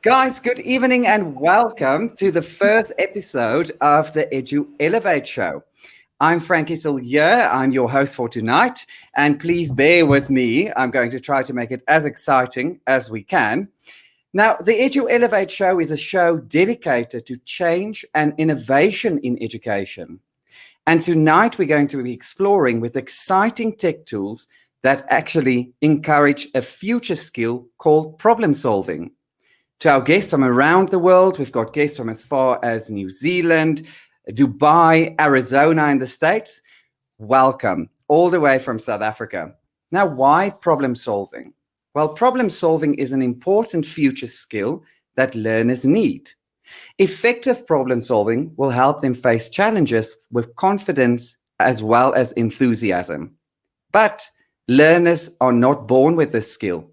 Guys, good evening and welcome to the first episode of the Edu-Elevate show. I'm Frankie Cilliers. I'm your host for tonight, and please bear with me. I'm going to try to make it as exciting as we can. Now, the Edu-Elevate show is a show dedicated to change and innovation in education. And tonight we're going to be exploring with exciting tech tools that actually encourage a future skill called problem solving. To our guests from around the world, we've got guests from as far as New Zealand, Dubai, Arizona in the States. Welcome, all the way from South Africa. Now, why problem solving? Well, problem solving is an important future skill that learners need. Effective problem solving will help them face challenges with confidence as well as enthusiasm. But learners are not born with this skill.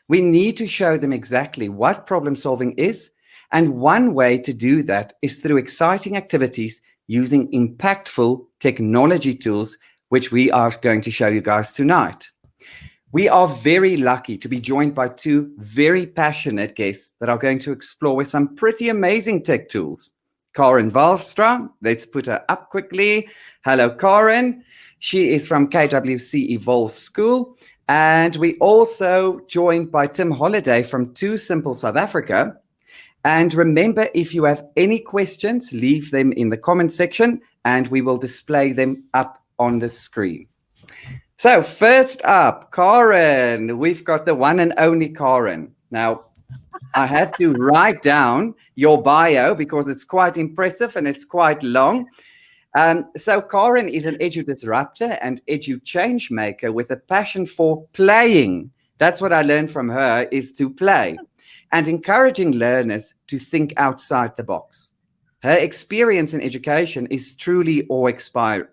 We need to show them exactly what problem solving is, and one way to do that is through exciting activities using impactful technology tools, which we are going to show you guys tonight. We are very lucky to be joined by two very passionate guests that are going to explore with some pretty amazing tech tools. Karen Walstra, let's put her up quickly. Hello, Karen. She is from KWC EvolveSchool. And we also joined by Tim Holliday from Too Simple South Africa. And remember, if you have any questions, leave them in the comment section and we will display them up on the screen. So first up, Karen, we've got the one and only Karen. Now, I had to write down your bio because it's quite impressive and it's quite long. So Karen is an edu disruptor and edu change maker with a passion for playing. That's what I learned from her, is to play and encouraging learners to think outside the box. Her experience in education is truly expiring.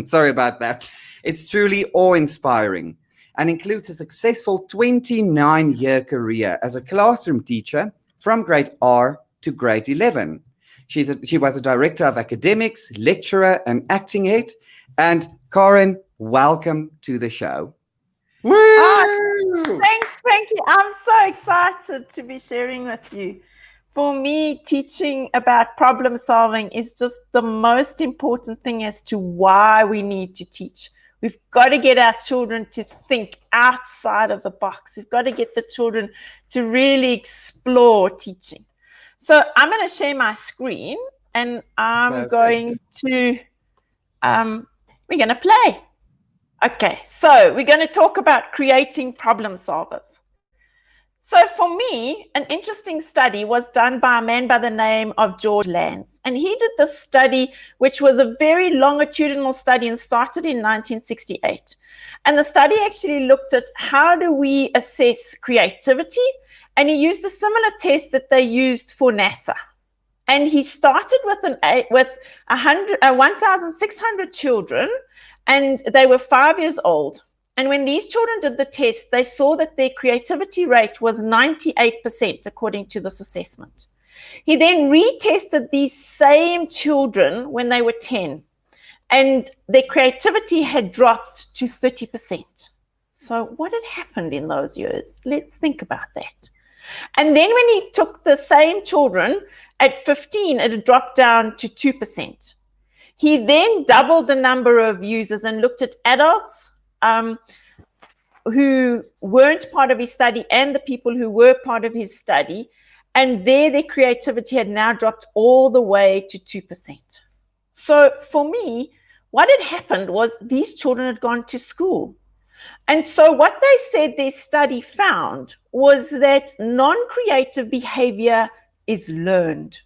Sorry about that. It's truly awe-inspiring and includes a successful 29-year career as a classroom teacher from grade R to grade 11. She was a director of academics, lecturer, and acting head. And Karen, welcome to the show. Woo! Thanks, Frankie. I'm so excited to be sharing with you. For me, teaching about problem solving is just the most important thing as to why we need to teach. We've got to get our children to think outside of the box. We've got to get the children to really explore teaching. So I'm going to share my screen and I'm going to, we're going to play. Okay, so we're going to talk about creating problem solvers. So for me, an interesting study was done by a man by the name of George Lance. And he did this study, which was a very longitudinal study and started in 1968. And the study actually looked at how do we assess creativity. And he used a similar test that they used for NASA. And he started with 1,600 children, and they were 5 years old. And when these children did the test, they saw that their creativity rate was 98%, according to this assessment. He then retested these same children when they were 10, and their creativity had dropped to 30%. So what had happened in those years? Let's think about that. And then when he took the same children at 15, it had dropped down to 2%. He then doubled the number of users and looked at adults who weren't part of his study and the people who were part of his study. And their creativity had now dropped all the way to 2%. So for me, what had happened was these children had gone to school. And so what they said their study found was that non-creative behavior is learned.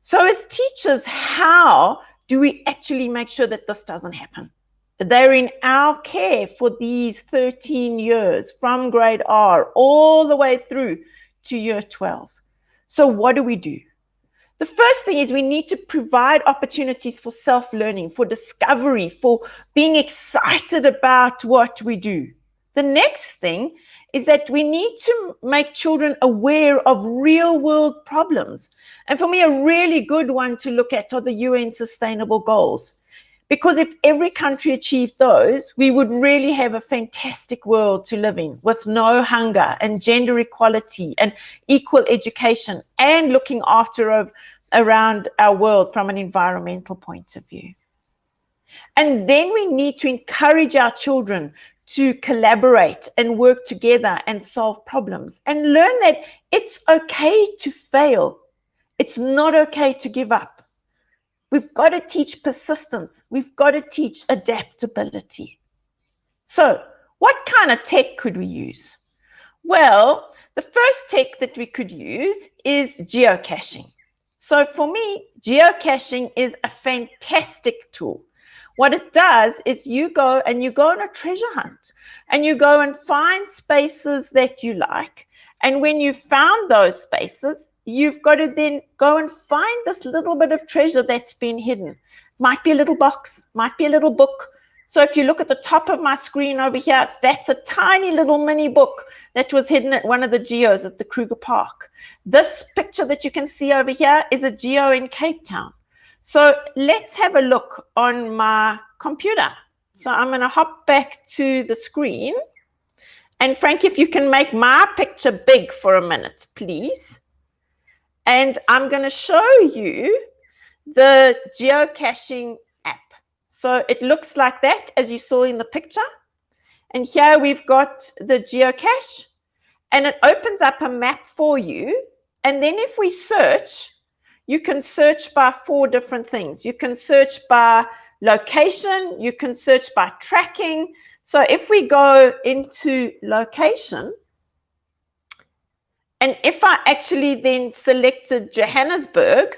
So as teachers, how do we actually make sure that this doesn't happen? They're in our care for these 13 years from grade R all the way through to year 12. So what do we do? The first thing is we need to provide opportunities for self-learning, for discovery, for being excited about what we do. The next thing is that we need to make children aware of real-world problems. And for me, a really good one to look at are the UN Sustainable Goals. Because if every country achieved those, we would really have a fantastic world to live in, with no hunger and gender equality and equal education and looking after around our world from an environmental point of view. And then we need to encourage our children to collaborate and work together and solve problems, and learn that it's okay to fail. It's not okay to give up. We've got to teach persistence. We've got to teach adaptability. So what kind of tech could we use? Well, the first tech that we could use is geocaching. So for me, geocaching is a fantastic tool. What it does is you go on a treasure hunt, and you go and find spaces that you like. And when you've found those spaces, you've got to then go and find this little bit of treasure that's been hidden. Might be a little box, might be a little book. So if you look at the top of my screen over here, that's a tiny little mini book that was hidden at one of the geos at the Kruger Park. This picture that you can see over here is a geo in Cape Town. So let's have a look on my computer. So I'm going to hop back to the screen. And Frankie, if you can make my picture big for a minute, please. And I'm going to show you the geocaching app. So it looks like that, as you saw in the picture. And here we've got the geocache, and it opens up a map for you. And then if we search, you can search by 4 different things. You can search by location, you can search by tracking. So if we go into location, and if I actually then selected Johannesburg,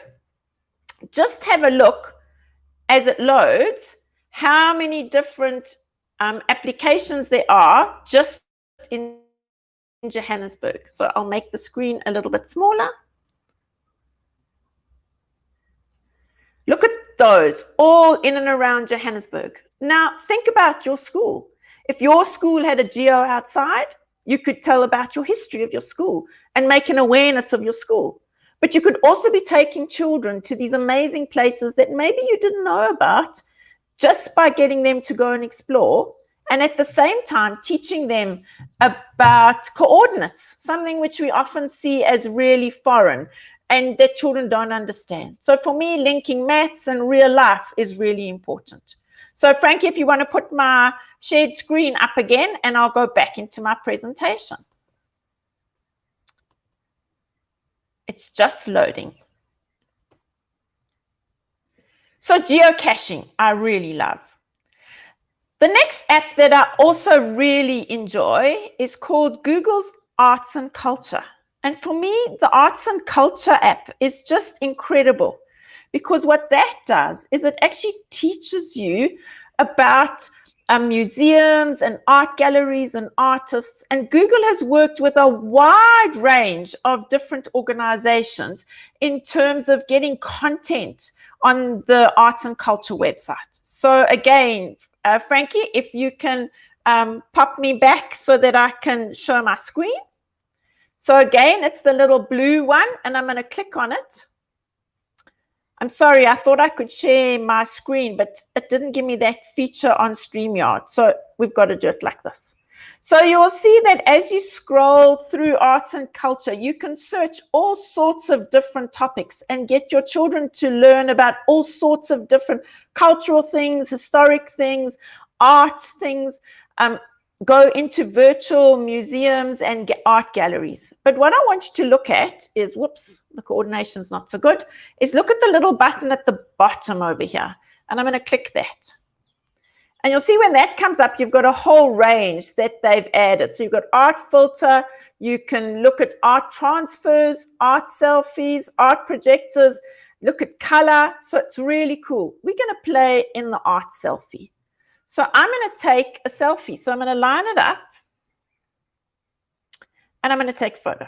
just have a look as it loads how many different applications there are just in Johannesburg. So I'll make the screen a little bit smaller. Look at those, all in and around Johannesburg. Now, think about your school. If your school had a geo outside, you could tell about your history of your school and make an awareness of your school. But you could also be taking children to these amazing places that maybe you didn't know about, just by getting them to go and explore, and at the same time teaching them about coordinates, something which we often see as really foreign and that children don't understand. So for me, linking maths and real life is really important. So Frankie, if you want to put my shared screen up again, and I'll go back into my presentation. It's just loading. So geocaching, I really love. The next app that I also really enjoy is called Google's Arts and Culture. And for me, the Arts and Culture app is just incredible, because what that does is it actually teaches you about museums and art galleries and artists. And Google has worked with a wide range of different organizations in terms of getting content on the Arts and Culture website. So again, Frankie, if you can pop me back so that I can show my screen. So again, it's the little blue one, and I'm going to click on it. I'm sorry, I thought I could share my screen, but it didn't give me that feature on StreamYard. So we've got to do it like this. So you'll see that as you scroll through Arts and Culture, you can search all sorts of different topics and get your children to learn about all sorts of different cultural things, historic things, art things, go into virtual museums and art galleries. But what I want you to look at is, whoops, the coordination's not so good, is look at the little button at the bottom over here. And I'm going to click that. And you'll see when that comes up, you've got a whole range that they've added. So you've got art filter, you can look at art transfers, art selfies, art projectors, look at color. So it's really cool. We're going to play in the art selfie. So I'm going to take a selfie. So I'm going to line it up and I'm going to take a photo.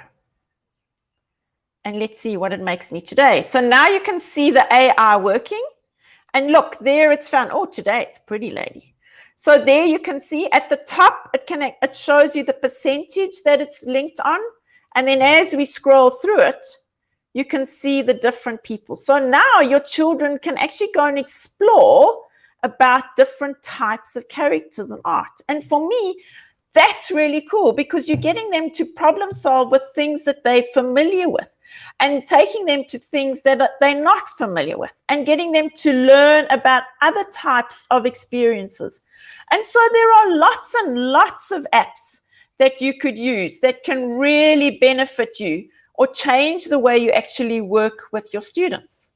And let's see what it makes me today. So now you can see the AI working. And look, there it's found. Oh, today it's a pretty lady. So there you can see at the top, it shows you the percentage that it's linked on. And then as we scroll through it, you can see the different people. So now your children can actually go and explore about different types of characters in art. And for me, that's really cool, because you're getting them to problem solve with things that they're familiar with, and taking them to things that they're not familiar with, and getting them to learn about other types of experiences. And so there are lots and lots of apps that you could use that can really benefit you or change the way you actually work with your students.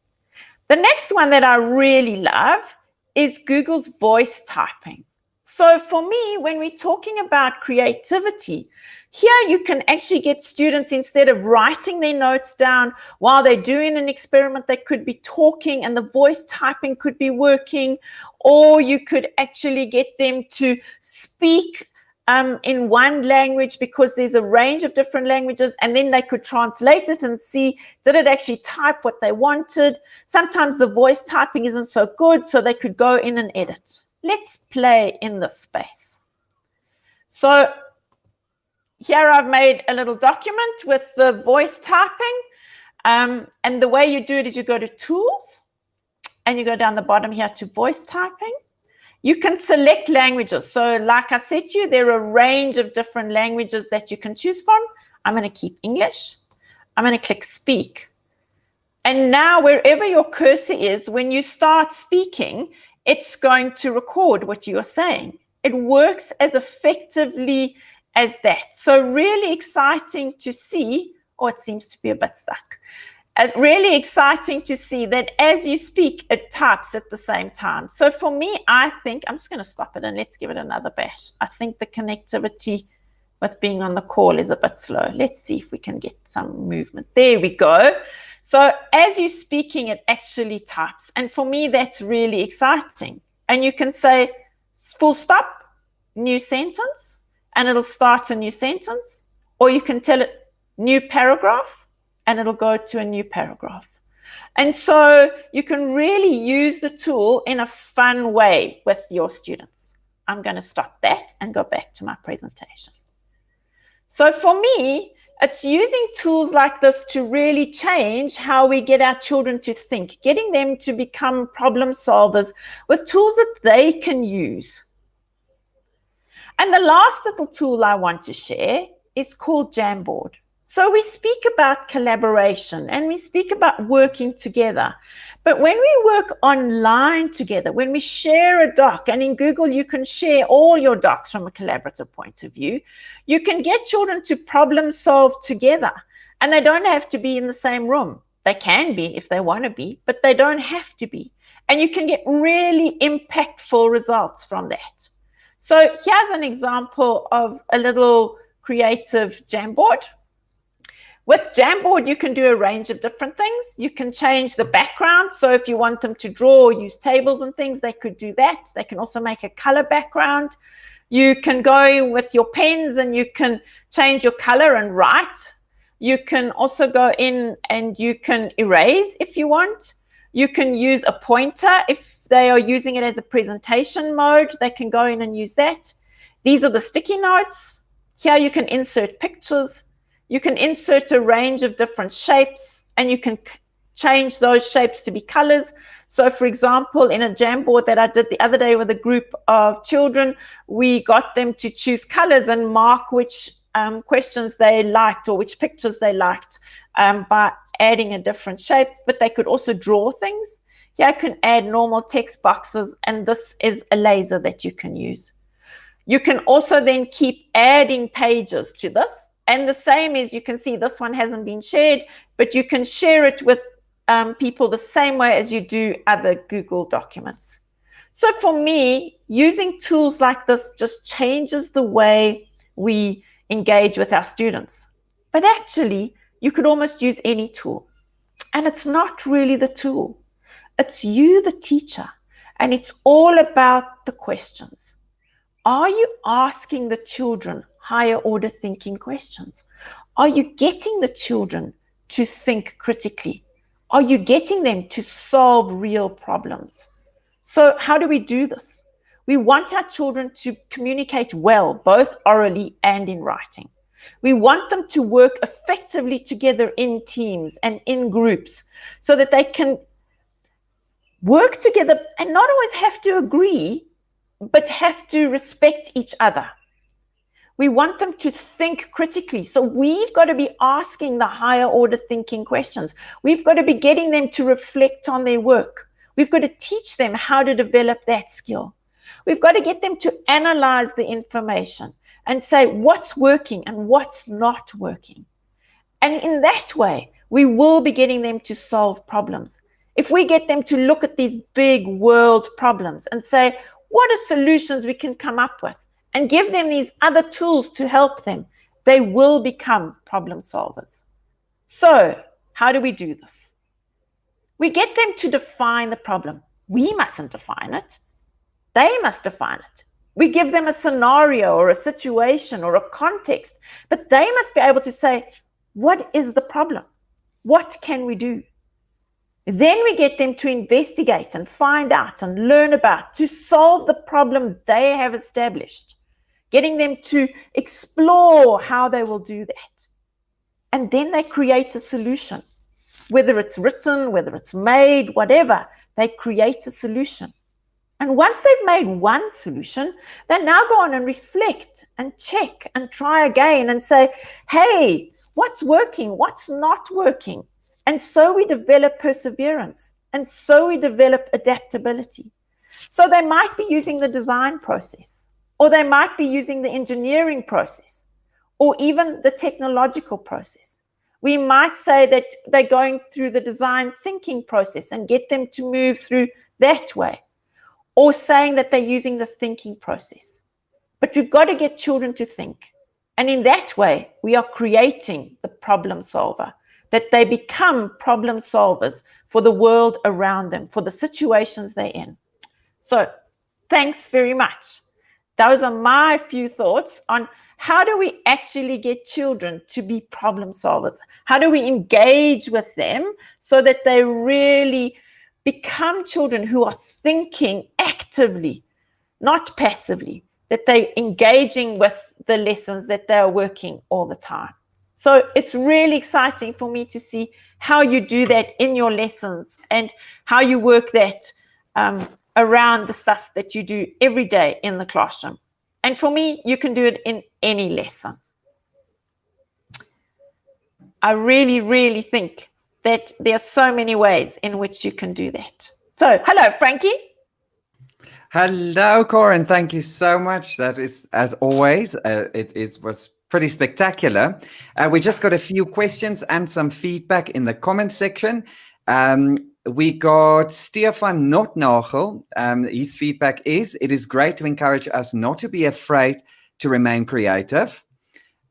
The next one that I really love is Google's voice typing. So for me, when we're talking about creativity, here you can actually get students, instead of writing their notes down while they're doing an experiment, they could be talking and the voice typing could be working, or you could actually get them to speak in one language, because there's a range of different languages, and then they could translate it and see, did it actually type what they wanted? Sometimes the voice typing isn't so good, so they could go in and edit. Let's play in this space. So here I've made a little document with the voice typing. And the way you do it is you go to Tools, and you go down the bottom here to Voice Typing. You can select languages. So like I said to you, there are a range of different languages that you can choose from. I'm going to keep English. I'm going to click Speak. And now wherever your cursor is, when you start speaking, it's going to record what you are saying. It works as effectively as that. So really exciting to see. Oh, it seems to be a bit stuck. Really exciting to see that as you speak, it types at the same time. So for me, I think, I'm just going to stop it and let's give it another bash. I think the connectivity with being on the call is a bit slow. Let's see if we can get some movement. There we go. So as you're speaking, it actually types. And for me, that's really exciting. And you can say full stop, new sentence, and it'll start a new sentence. Or you can tell it new paragraph, and it'll go to a new paragraph. And so you can really use the tool in a fun way with your students. I'm going to stop that and go back to my presentation. So for me, it's using tools like this to really change how we get our children to think, getting them to become problem solvers with tools that they can use. And the last little tool I want to share is called Jamboard. So we speak about collaboration and we speak about working together. But when we work online together, when we share a doc, and in Google you can share all your docs from a collaborative point of view, you can get children to problem solve together. And they don't have to be in the same room. They can be if they want to be, but they don't have to be. And you can get really impactful results from that. So here's an example of a little creative Jamboard. With Jamboard, you can do a range of different things. You can change the background. So if you want them to draw or use tables and things, they could do that. They can also make a color background. You can go in with your pens and you can change your color and write. You can also go in and you can erase if you want. You can use a pointer. If they are using it as a presentation mode, they can go in and use that. These are the sticky notes. Here you can insert pictures. You can insert a range of different shapes, and you can change those shapes to be colors. So for example, in a Jamboard that I did the other day with a group of children, we got them to choose colors and mark which questions they liked or which pictures they liked by adding a different shape, but they could also draw things. Here I can add normal text boxes, and this is a laser that you can use. You can also then keep adding pages to this. And the same is, you can see this one hasn't been shared, but you can share it with people the same way as you do other Google documents. So for me, using tools like this just changes the way we engage with our students. But actually, you could almost use any tool. And it's not really the tool. It's you, the teacher. And it's all about the questions. Are you asking the children higher order thinking questions? Are you getting the children to think critically? Are you getting them to solve real problems? So how do we do this? We want our children to communicate well, both orally and in writing. We want them to work effectively together in teams and in groups so that they can work together and not always have to agree, but have to respect each other. We want them to think critically. So we've got to be asking the higher order thinking questions. We've got to be getting them to reflect on their work. We've got to teach them how to develop that skill. We've got to get them to analyze the information and say what's working and what's not working. And in that way, we will be getting them to solve problems. If we get them to look at these big world problems and say, what are solutions we can come up with? And give them these other tools to help them, they will become problem solvers. So, how do we do this? We get them to define the problem. We mustn't define it. They must define it. We give them a scenario or a situation or a context, but they must be able to say, what is the problem? What can we do? Then we get them to investigate and find out and learn about, to solve the problem they have established. Getting them to explore how they will do that. And then they create a solution. Whether it's written, whether it's made, whatever, they create a solution. And once they've made one solution, they now go on and reflect and check and try again and say, hey, what's working? What's not working? And so we develop perseverance. And so we develop adaptability. So they might be using the design process. Or they might be using the engineering process, or even the technological process. We might say that they're going through the design thinking process and get them to move through that way, or saying that they're using the thinking process. But we've got to get children to think. And in that way, we are creating the problem solver, that they become problem solvers for the world around them, for the situations they're in. So thanks very much. Those are my few thoughts on how do we actually get children to be problem solvers? How do we engage with them so that they really become children who are thinking actively, not passively, that they're engaging with the lessons that they are working all the time. So it's really exciting for me to see how you do that in your lessons and how you work that around the stuff that you do every day in the classroom. And for me, you can do it in any lesson. I really, really think that there are so many ways in which you can do that. So, hello, Frankie. Hello, Corin. Thank you so much. That is, as always, it was pretty spectacular. We just got a few questions and some feedback in the comment section. We got Stefan Notnagel. His feedback is, it is great to encourage us not to be afraid to remain creative.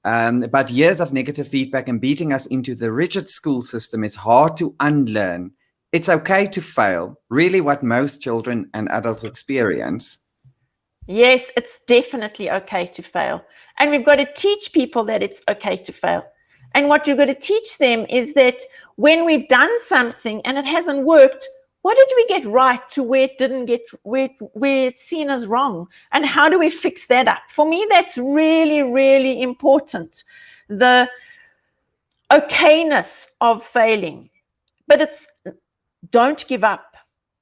But years of negative feedback and beating us into the rigid school system is hard to unlearn. It's okay to fail, really what most children and adults experience. Yes, it's definitely okay to fail. And we've got to teach people that it's okay to fail. And what you've got to teach them is that when we've done something and it hasn't worked, what did we get right to where it didn't get, where it's seen as wrong? And how do we fix that up? For me, that's really, really important. The okayness of failing. But it's don't give up.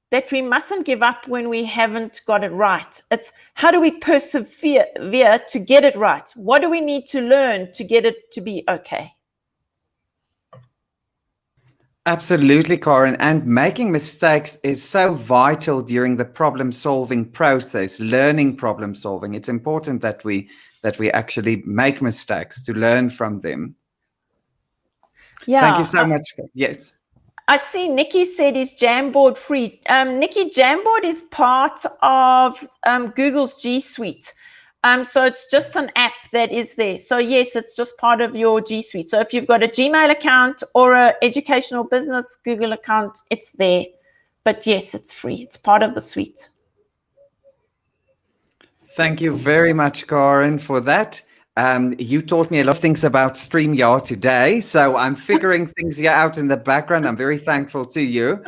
That we mustn't give up when we haven't got it right. It's how do we persevere to get it right? What do we need to learn to get it to be okay? Absolutely, Corin. And making mistakes is so vital during the problem-solving process, learning problem-solving. It's important that we actually make mistakes to learn from them. Yeah. Thank you so much. Yes. I see Nikki said is Jamboard free. Nikki, Jamboard is part of Google's G Suite. So it's just an app that is there. So yes, it's just part of your G Suite. So if you've got a Gmail account or an educational business Google account, it's there. But yes, it's free. It's part of the suite. Thank you very much, Corin, for that. You taught me a lot of things about StreamYard today, so I'm figuring things out in the background. I'm very thankful to you.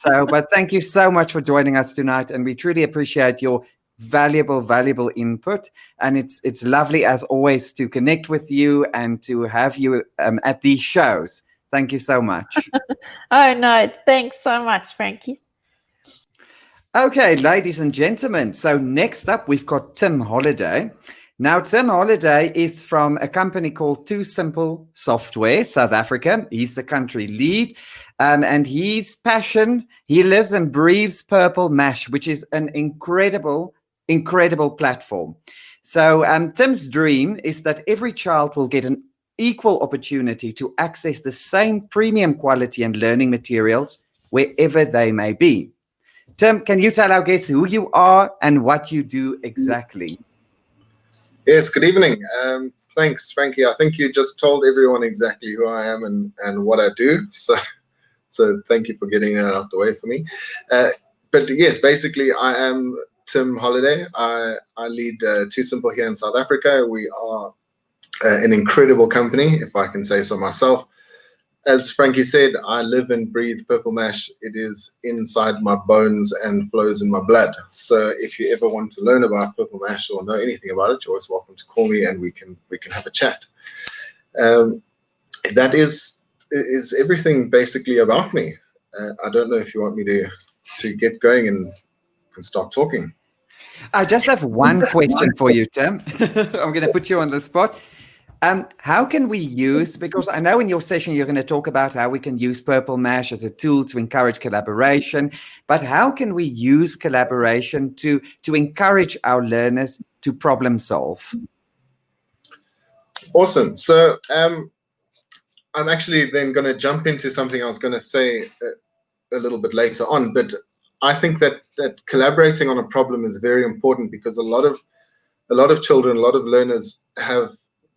But thank you so much for joining us tonight, and we truly appreciate your valuable input. And it's lovely, as always, to connect with you and to have you at these shows. Thank you so much. Oh, no, thanks so much, Frankie. Okay, ladies and gentlemen. So next up, we've got Tim Holliday. Now, Tim Holliday is from a company called Too Simple Software, South Africa. He's the country lead. And his passion, he lives and breathes PurpleMesh, which is an incredible platform. So Tim's dream is that every child will get an equal opportunity to access the same premium quality and learning materials wherever they may be. Tim, can you tell our guests who you are and what you do exactly? Yes, good evening. Thanks, Frankie. I think you just told everyone exactly who I am and what I do. So thank you for getting that out the way for me. But yes, basically, I am Tim Holliday. I lead Too Simple here in South Africa. We are an incredible company, if I can say so myself. As Frankie said, I live and breathe PurpleMesh. It is inside my bones and flows in my blood. So if you ever want to learn about PurpleMesh or know anything about it, you're always welcome to call me and we can have a chat. That is everything basically about me. I don't know if you want me to get going and start talking. I just have one question for you, Tim. I'm going to put you on the spot. How can we use, because I know in your session you're going to talk about how we can use PurpleMesh as a tool to encourage collaboration, but how can we use collaboration to encourage our learners to problem solve? Awesome. So I'm actually then going to jump into something I was going to say a little bit later on, but I think that collaborating on a problem is very important because a lot of children, a lot of learners have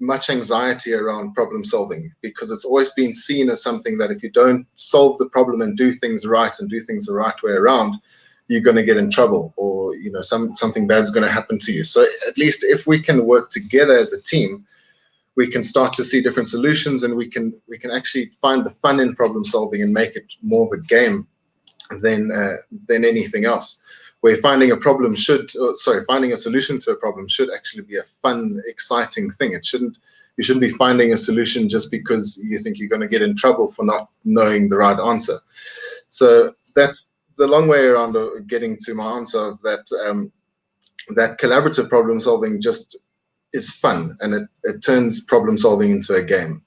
much anxiety around problem solving because it's always been seen as something that if you don't solve the problem and do things right and do things the right way around, you're going to get in trouble or something bad's going to happen to you. So at least if we can work together as a team, we can start to see different solutions and we can actually find the fun in problem solving and make it more of a game than anything else. Where finding a solution to a problem should actually be a fun, exciting thing. You shouldn't be finding a solution just because you think you're going to get in trouble for not knowing the right answer. So that's the long way around of getting to my answer of that. That collaborative problem solving just is fun and it turns problem solving into a game.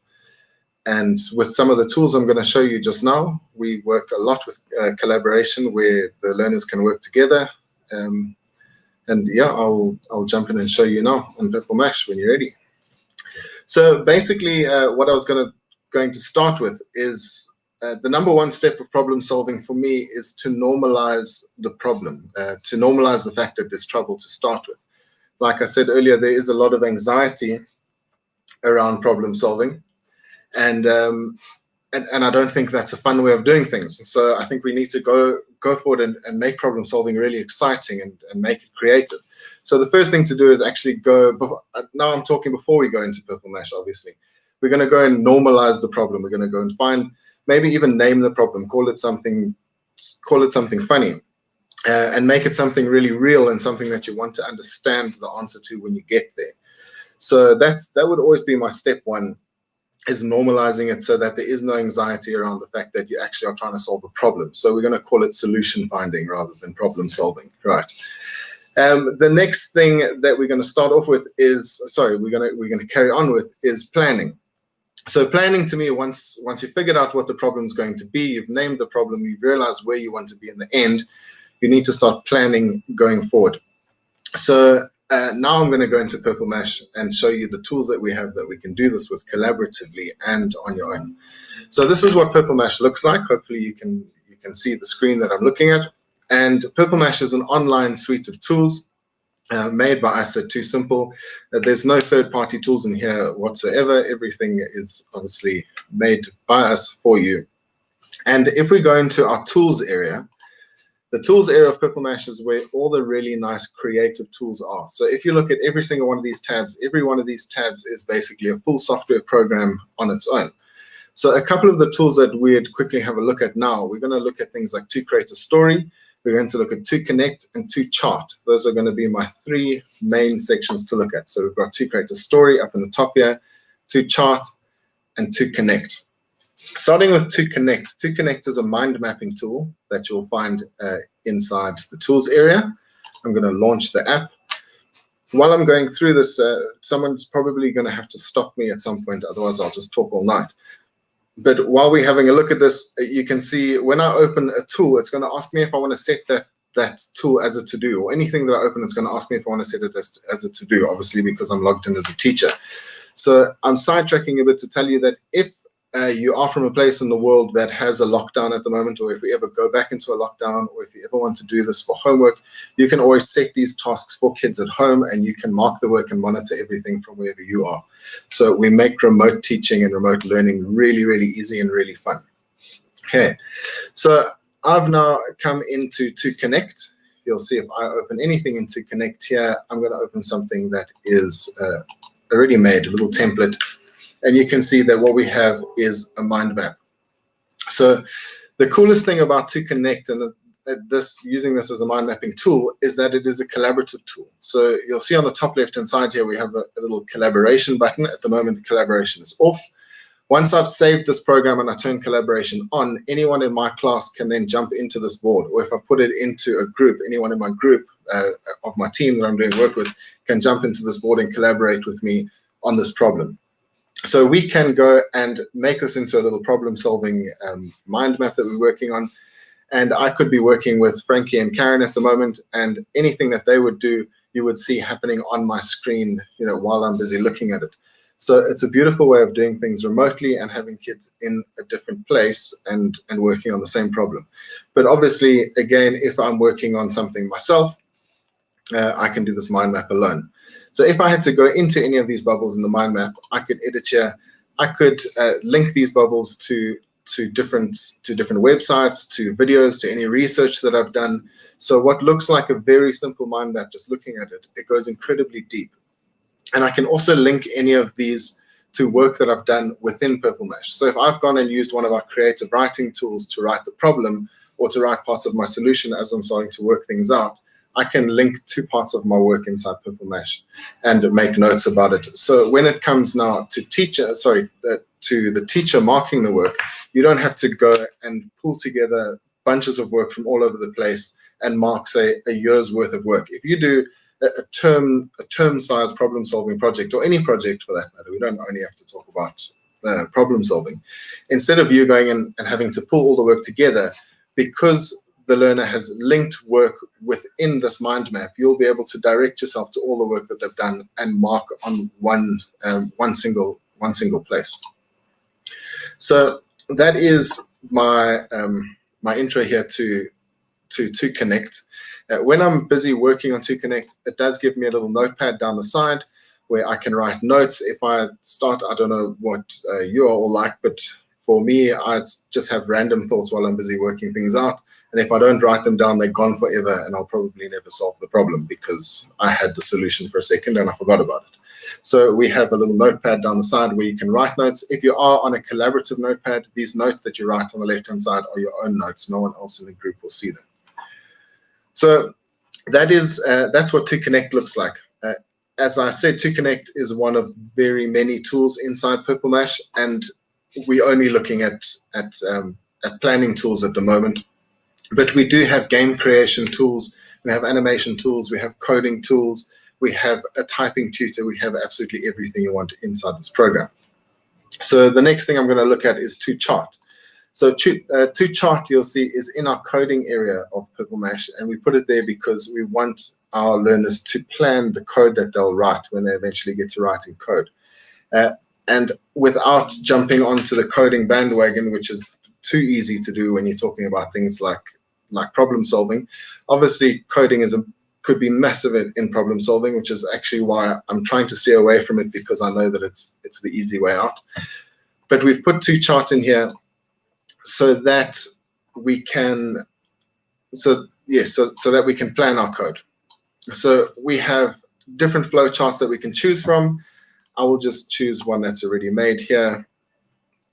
And with some of the tools I'm going to show you just now, we work a lot with collaboration where the learners can work together. And yeah, I'll jump in and show you now on PurpleMesh when you're ready. So basically, what I was going to start with is the number one step of problem solving for me is to normalize the problem, to normalize the fact that there's trouble to start with. Like I said earlier, there is a lot of anxiety around problem solving. And I don't think that's a fun way of doing things. So I think we need to go forward and make problem solving really exciting and make it creative. So the first thing to do is actually now I'm talking before we go into PurpleMesh, obviously. We're going to go and normalize the problem. We're going to go and find, maybe even name the problem, call it something funny, and make it something really real and something that you want to understand the answer to when you get there. So that would always be my step one, is normalizing it so that there is no anxiety around the fact that you actually are trying to solve a problem. So we're going to call it solution finding rather than problem solving, right? The next thing that we're going to start off with is, we're going to carry on with is planning. So planning, to me, once you've figured out what the problem is going to be, you've named the problem, you've realized where you want to be in the end, you need to start planning going forward. So now I'm going to go into PurpleMesh and show you the tools that we have that we can do this with collaboratively and on your own. So this is what PurpleMesh looks like. Hopefully you can see the screen that I'm looking at. And PurpleMesh is an online suite of tools made by us at Too Simple. There's no third-party tools in here whatsoever. Everything is obviously made by us for you. And if we go into our tools area, the tools area of PurpleMesh is where all the really nice creative tools are. So if you look at every single one of these tabs, every one of these tabs is basically a full software program on its own. So a couple of the tools that we'd quickly have a look at now, we're going to look at things like To Create a Story. We're going to look at To Connect and To Chart. Those are going to be my three main sections to look at. So we've got To Create a Story up in the top here, To Chart, and To Connect. Starting with ToConnect. ToConnect is a mind mapping tool that you'll find inside the tools area. I'm going to launch the app. While I'm going through this, someone's probably going to have to stop me at some point, otherwise I'll just talk all night. But while we're having a look at this, you can see when I open a tool, it's going to ask me if I want to set that tool as a to-do, or anything that I open, it's going to ask me if I want to set it as a to-do, obviously because I'm logged in as a teacher. So I'm sidetracking a bit to tell you that if you are from a place in the world that has a lockdown at the moment, or if we ever go back into a lockdown, or if you ever want to do this for homework, you can always set these tasks for kids at home, and you can mark the work and monitor everything from wherever you are. So we make remote teaching and remote learning really, really easy and really fun. Okay, so I've now come into ToConnect. You'll see if I open anything in ToConnect here, I'm going to open something that is already made, a little template. And you can see that what we have is a mind map. So the coolest thing about ToConnect and using this as a mind mapping tool is that it is a collaborative tool. So you'll see on the top left-hand side here, we have a little collaboration button. At the moment, collaboration is off. Once I've saved this program and I turn collaboration on, anyone in my class can then jump into this board. Or if I put it into a group, anyone in my group of my team that I'm doing work with can jump into this board and collaborate with me on this problem. So we can go and make this into a little problem-solving mind map that we're working on. And I could be working with Frankie and Karen at the moment, and anything that they would do, you would see happening on my screen, while I'm busy looking at it. So it's a beautiful way of doing things remotely and having kids in a different place and working on the same problem. But obviously, again, if I'm working on something myself, I can do this mind map alone. So if I had to go into any of these bubbles in the mind map, I could edit here. I could link these bubbles to different websites, to videos, to any research that I've done. So what looks like a very simple mind map, just looking at it, it goes incredibly deep. And I can also link any of these to work that I've done within PurpleMesh. So if I've gone and used one of our creative writing tools to write the problem or to write parts of my solution as I'm starting to work things out, I can link two parts of my work inside PurpleMesh and make notes about it. So when it comes now to to the teacher marking the work, you don't have to go and pull together bunches of work from all over the place and mark, say, a year's worth of work. If you do a term-sized problem-solving project, or any project for that matter, we don't only have to talk about problem-solving. Instead of you going and having to pull all the work together, because the learner has linked work within this mind map, you'll be able to direct yourself to all the work that they've done and mark on one single place. So that is my my intro here to ToConnect. When I'm busy working on ToConnect, it does give me a little notepad down the side where I can write notes. If I start, I don't know what you are all like, but for me, I just have random thoughts while I'm busy working things out. And if I don't write them down, they're gone forever, and I'll probably never solve the problem because I had the solution for a second and I forgot about it. So we have a little notepad down the side where you can write notes. If you are on a collaborative notepad, these notes that you write on the left-hand side are your own notes. No one else in the group will see them. So that's what ToConnect looks like. As I said, ToConnect is one of very many tools inside PurpleMesh, and we're only looking at planning tools at the moment. But we do have game creation tools, we have animation tools, we have coding tools, we have a typing tutor, we have absolutely everything you want inside this program. So the next thing I'm going to look at is ToChart. So ToChart, you'll see, is in our coding area of PurpleMesh, and we put it there because we want our learners to plan the code that they'll write when they eventually get to writing code. And without jumping onto the coding bandwagon, which is too easy to do when you're talking about things like problem solving. Obviously, coding could be massive in problem solving, which is actually why I'm trying to stay away from it, because I know that it's the easy way out. But we've put ToChart in here so that we can so that we can plan our code. So we have different flow charts that we can choose from. I will just choose one that's already made here.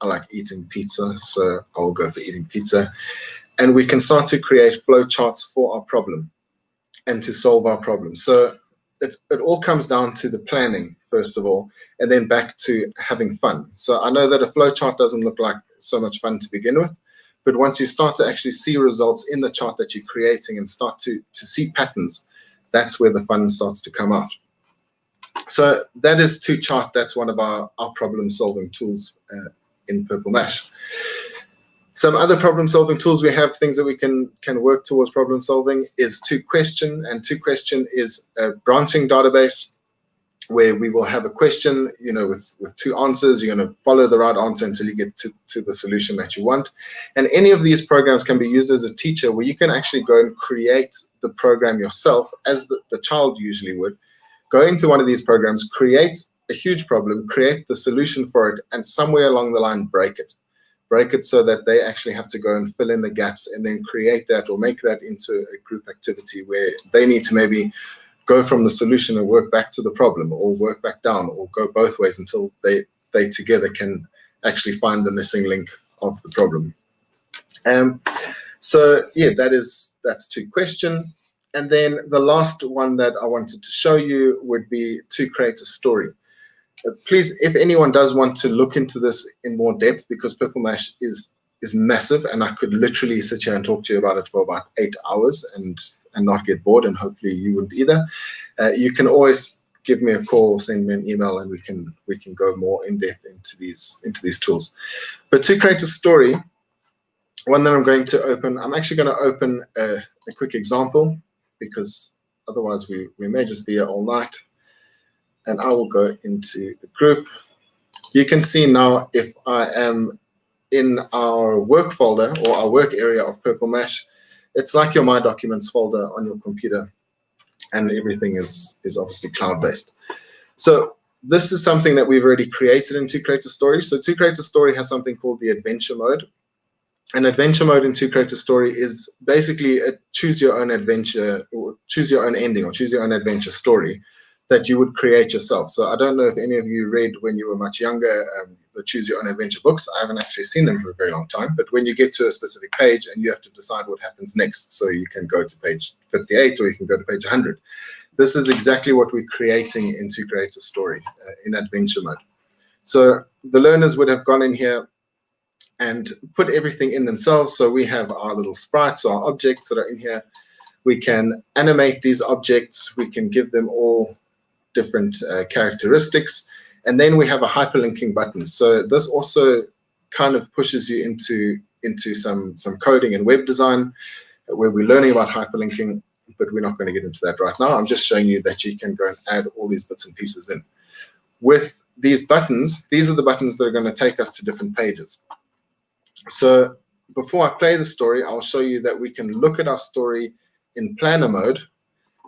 I like eating pizza, so I will go for eating pizza. And we can start to create flow charts for our problem and to solve our problem. So it all comes down to the planning first of all, and then back to having fun. So I know that a flowchart doesn't look like so much fun to begin with, but once you start to actually see results in the chart that you're creating and start to see patterns, that's where the fun starts to come out. So that is to chart. That's one of our problem-solving tools in PurpleMesh. Some other problem-solving tools we have, things that we can work towards problem-solving, is to-question, and to-question is a branching database where we will have a question, with two answers. You're going to follow the right answer until you get to the solution that you want. And any of these programs can be used as a teacher, where you can actually go and create the program yourself, as the child usually would. Go into one of these programs, create a huge problem, create the solution for it, and somewhere along the line break it. Break it so that they actually have to go and fill in the gaps, and then create that or make that into a group activity where they need to maybe go from the solution and work back to the problem, or work back down, or go both ways until they together can actually find the missing link of the problem. So yeah, that's to-question. And then the last one that I wanted to show you would be to create a story. Please, if anyone does want to look into this in more depth, because PurpleMesh is massive, and I could literally sit here and talk to you about it for about 8 hours and not get bored, and hopefully you wouldn't either. You can always give me a call, send me an email, and we can go more in depth into these tools. But to create a story, one that I'm going to open, I'm actually going to open a quick example, because otherwise we may just be here all night. And I will go into the group. You can see now if I am in our work folder or our work area of PurpleMesh, it's like your My Documents folder on your computer, and everything is obviously cloud-based. So this is something that we've already created in To Create a Story. So To Create a Story has something called the adventure mode. And adventure mode in To Create a Story is basically a choose your own adventure, or choose your own ending, or choose your own adventure story that you would create yourself. So I don't know if any of you read when you were much younger the Choose Your Own Adventure books. I haven't actually seen them for a very long time, but when you get to a specific page and you have to decide what happens next, so you can go to page 58 or you can go to page 100. This is exactly what we're creating in To Create a Story in adventure mode. So the learners would have gone in here and put everything in themselves. So we have our little sprites, our objects that are in here. We can animate these objects. We can give them all different characteristics, and then we have a hyperlinking button. So this also kind of pushes you into some coding and web design, where we're learning about hyperlinking, but we're not going to get into that right now. I'm just showing you that you can go and add all these bits and pieces in. With these buttons, these are the buttons that are going to take us to different pages. So before I play the story, I'll show you that we can look at our story in planner mode.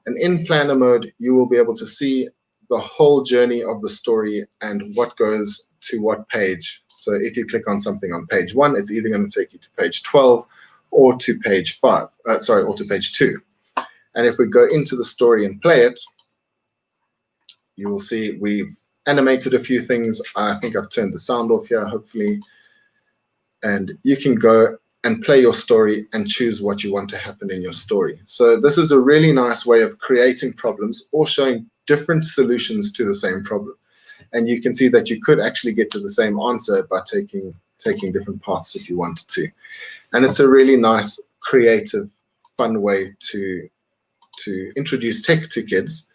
And in planner mode, you will be able to see the whole journey of the story and what goes to what page. So if you click on something on page 1, it's either going to take you to page 12 or to page 5, or to page 2. And if we go into the story and play it, you will see we've animated a few things. I think I've turned the sound off here, hopefully. And you can go and play your story and choose what you want to happen in your story. So this is a really nice way of creating problems or showing different solutions to the same problem. And you can see that you could actually get to the same answer by taking different paths if you wanted to. And it's a really nice, creative, fun way to introduce tech to kids,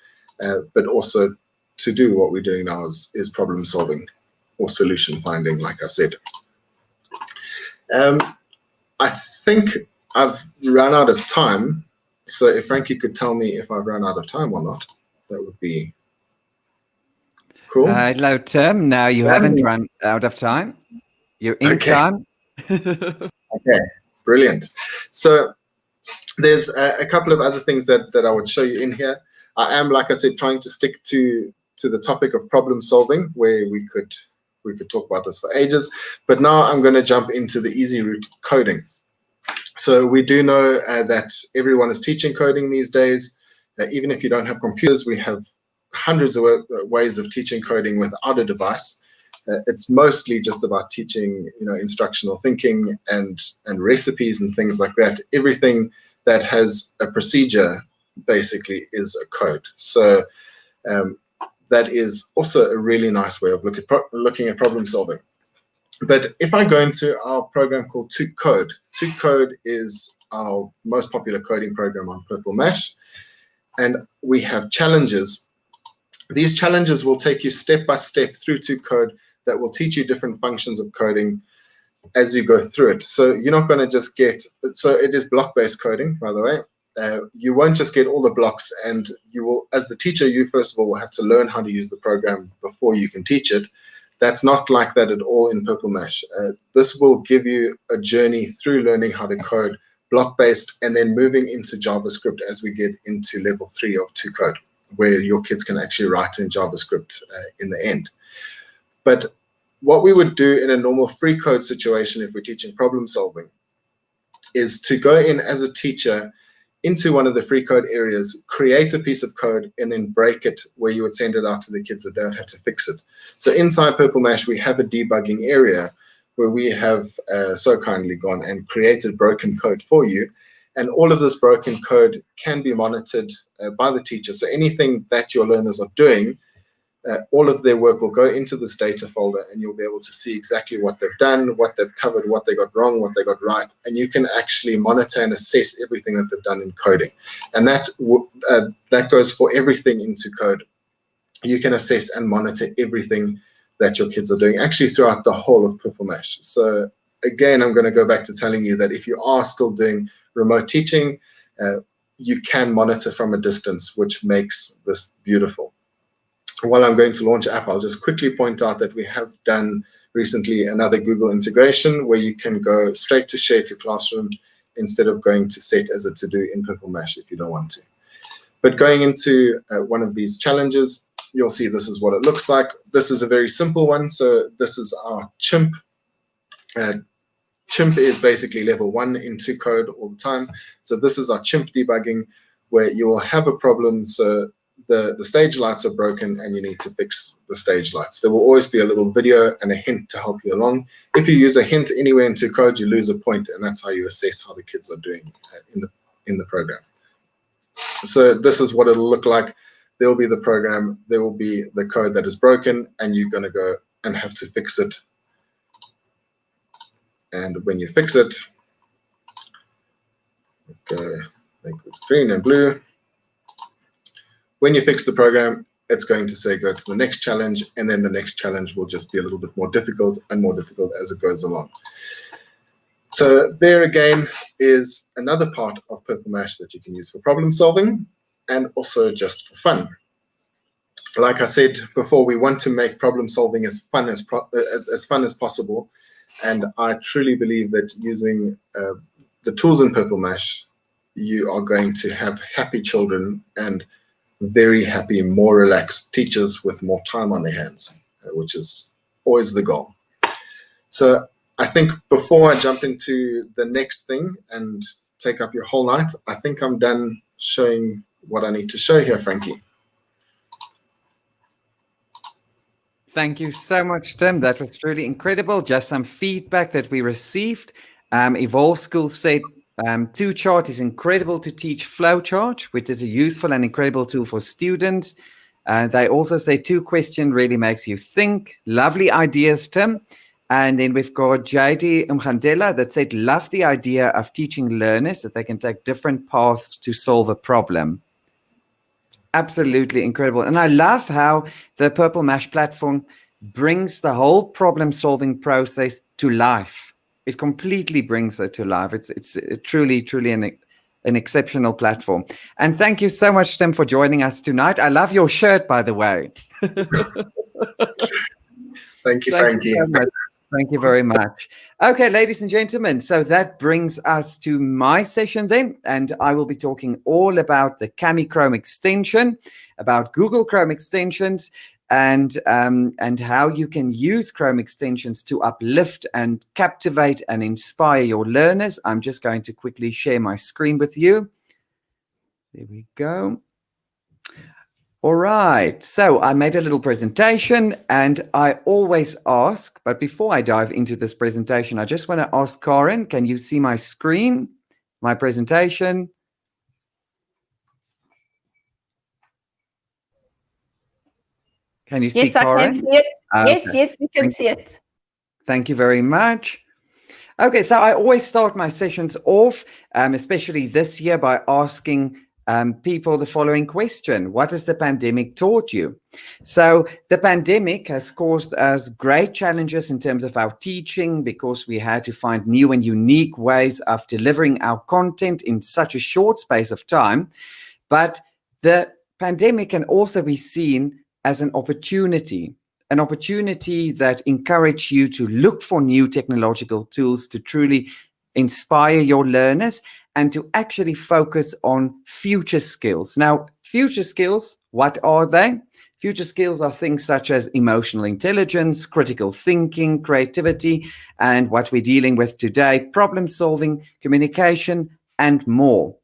but also to do what we're doing now is problem solving or solution finding, like I said. I think I've run out of time, so if Frankie could tell me if I've run out of time or not, that would be cool. Hello, Tim. No, you haven't run out of time. You're in time. Okay, brilliant. So there's a couple of other things that I would show you in here. I am, like I said, trying to stick to the topic of problem solving, where we could talk about this for ages, but now I'm going to jump into the easy route, coding. So we do know that everyone is teaching coding these days. Even if you don't have computers, we have hundreds of ways of teaching coding without a device. It's mostly just about teaching, instructional thinking and recipes and things like that. Everything that has a procedure basically is a code. So that is also a really nice way of looking at problem solving. But if I go into our program called ToCode, ToCode is our most popular coding program on PurpleMesh, and we have challenges. These challenges will take you step by step through ToCode that will teach you different functions of coding as you go through it. So you're not going to just get, so it is block-based coding, by the way. You won't just get all the blocks, and you will, as the teacher, you first of all will have to learn how to use the program before you can teach it. That's not like that at all in PurpleMesh. This will give you a journey through learning how to code block-based and then moving into JavaScript as we get into level 3 of ToCode, where your kids can actually write in JavaScript in the end. But what we would do in a normal free code situation if we're teaching problem solving is to go in as a teacher into one of the free code areas, create a piece of code, and then break it where you would send it out to the kids that don't have to fix it. So inside PurpleMesh, we have a debugging area where we have so kindly gone and created broken code for you. And all of this broken code can be monitored by the teacher. So anything that your learners are doing, all of their work will go into this data folder, and you'll be able to see exactly what they've done, what they've covered, what they got wrong, what they got right. And you can actually monitor and assess everything that they've done in coding. And that goes for everything into code. You can assess and monitor everything that your kids are doing, actually throughout the whole of PurpleMesh. So again, I'm going to go back to telling you that if you are still doing remote teaching, you can monitor from a distance, which makes this beautiful. While I'm going to launch an app, I'll just quickly point out that we have done recently another Google integration where you can go straight to share to classroom instead of going to set as a to-do in PurpleMesh if you don't want to. But going into one of these challenges, you'll see this is what it looks like. This is a very simple one. So this is our chimp. Chimp is basically level 1 in ToCode all the time. So this is our chimp debugging, where you will have a problem. So the stage lights are broken and you need to fix the stage lights. There will always be a little video and a hint to help you along. If you use a hint anywhere in ToCode, you lose a point, and that's how you assess how the kids are doing in the program. So this is what it'll look like. There will be the program, there will be the code that is broken, and you're going to go and have to fix it. And when you fix it, okay, make this green and blue. When you fix the program, it's going to say go to the next challenge, and then the next challenge will just be a little bit more difficult and more difficult as it goes along. So there again is another part of PurpleMesh that you can use for problem solving and also just for fun. Like I said before, we want to make problem solving as fun as possible, and I truly believe that using the tools in PurpleMesh, you are going to have happy children and very happy, more relaxed teachers with more time on their hands, which is always the goal. So I think before I jump into the next thing and take up your whole night, I think I'm done showing what I need to show here, Frankie. Thank you so much, Tim. That was truly incredible. Just some feedback that we received. EvolveSchool said, ToChart is incredible to teach flowchart, which is a useful and incredible tool for students. They also say 2question really makes you think. Lovely ideas, Tim. And then we've got JD Umgandela that said, love the idea of teaching learners that they can take different paths to solve a problem. Absolutely incredible. And I love how the PurpleMesh platform brings the whole problem-solving process to life. It completely brings it to life. It's truly an exceptional platform. And thank you so much, Tim, for joining us tonight. I love your shirt, by the way. Thank you, Frankie. So much. Thank you very much. Okay, ladies and gentlemen, so that brings us to my session then, and I will be talking all about the Cami Chrome extension, about Google Chrome extensions, and how you can use Chrome extensions to uplift and captivate and inspire your learners. I'm just going to quickly share my screen with you. There we go. All right, so I made a little presentation, and I always ask, but before I dive into this presentation, I just want to ask Karen, can you see my screen, my presentation? Can you see Yes, I Karen? can see it. Yes, Okay. yes, we can see it. Thank you very much. Okay, so I always start my sessions off, especially this year, by asking people the following question. What has the pandemic taught you? So the pandemic has caused us great challenges in terms of our teaching, because we had to find new and unique ways of delivering our content in such a short space of time. But the pandemic can also be seen as an opportunity that encourages you to look for new technological tools to truly inspire your learners and to actually focus on future skills. Now, future skills, what are they? Future skills are things such as emotional intelligence, critical thinking, creativity, and what we're dealing with today, problem solving, communication, and more.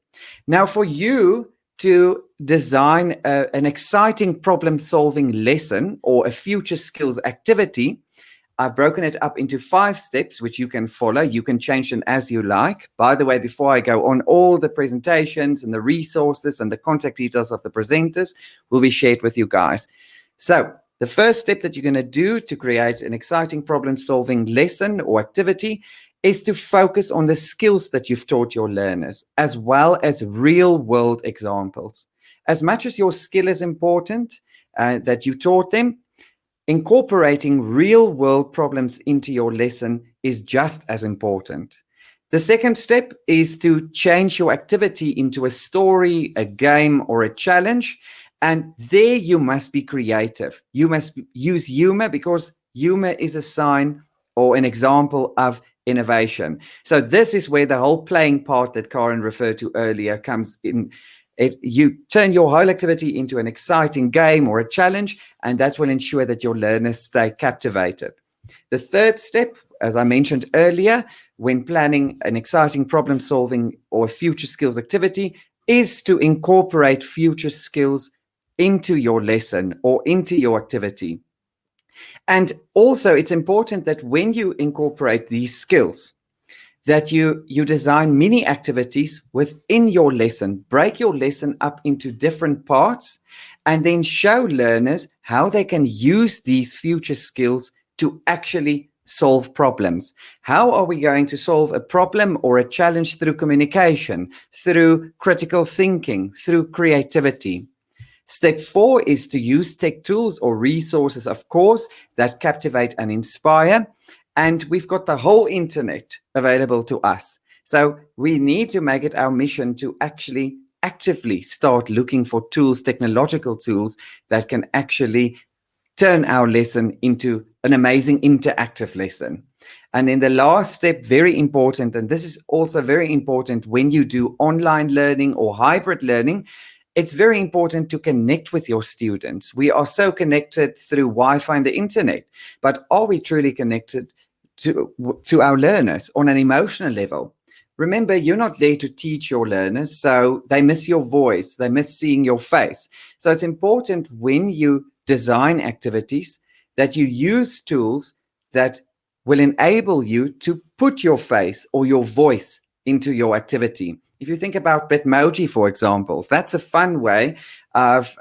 Now, for you to design an exciting problem-solving lesson or a future skills activity, I've broken it up into 5 steps, which you can follow. You can change them as you like. By the way, before I go on, all the presentations and the resources and the contact details of the presenters will be shared with you guys. So the first step that you're going to do to create an exciting problem-solving lesson or activity is to focus on the skills that you've taught your learners, as well as real-world examples. As much as your skill is important that you taught them, incorporating real-world problems into your lesson is just as important. The second step is to change your activity into a story, a game, or a challenge. And there you must be creative. You must use humor, because humor is a sign or an example of innovation. So this is where the whole playing part that Karen referred to earlier comes in. You turn your whole activity into an exciting game or a challenge, and that will ensure that your learners stay captivated. The third step, as I mentioned earlier, when planning an exciting problem solving or future skills activity, is to incorporate future skills into your lesson or into your activity. And also, it's important that when you incorporate these skills, that you design mini activities within your lesson, break your lesson up into different parts, and then show learners how they can use these future skills to actually solve problems. How are we going to solve a problem or a challenge? Through communication, through critical thinking, through creativity. Step 4 is to use tech tools or resources, of course, that captivate and inspire. And we've got the whole internet available to us. So we need to make it our mission to actually actively start looking for tools, technological tools that can actually turn our lesson into an amazing interactive lesson. And then the last step, very important, and this is also very important when you do online learning or hybrid learning, it's very important to connect with your students. We are so connected through Wi-Fi and the internet, but are we truly connected to our learners on an emotional level? Remember, you're not there to teach your learners, so they miss your voice, they miss seeing your face. So it's important when you design activities that you use tools that will enable you to put your face or your voice into your activity. If you think about Bitmoji, for example, that's a fun way of,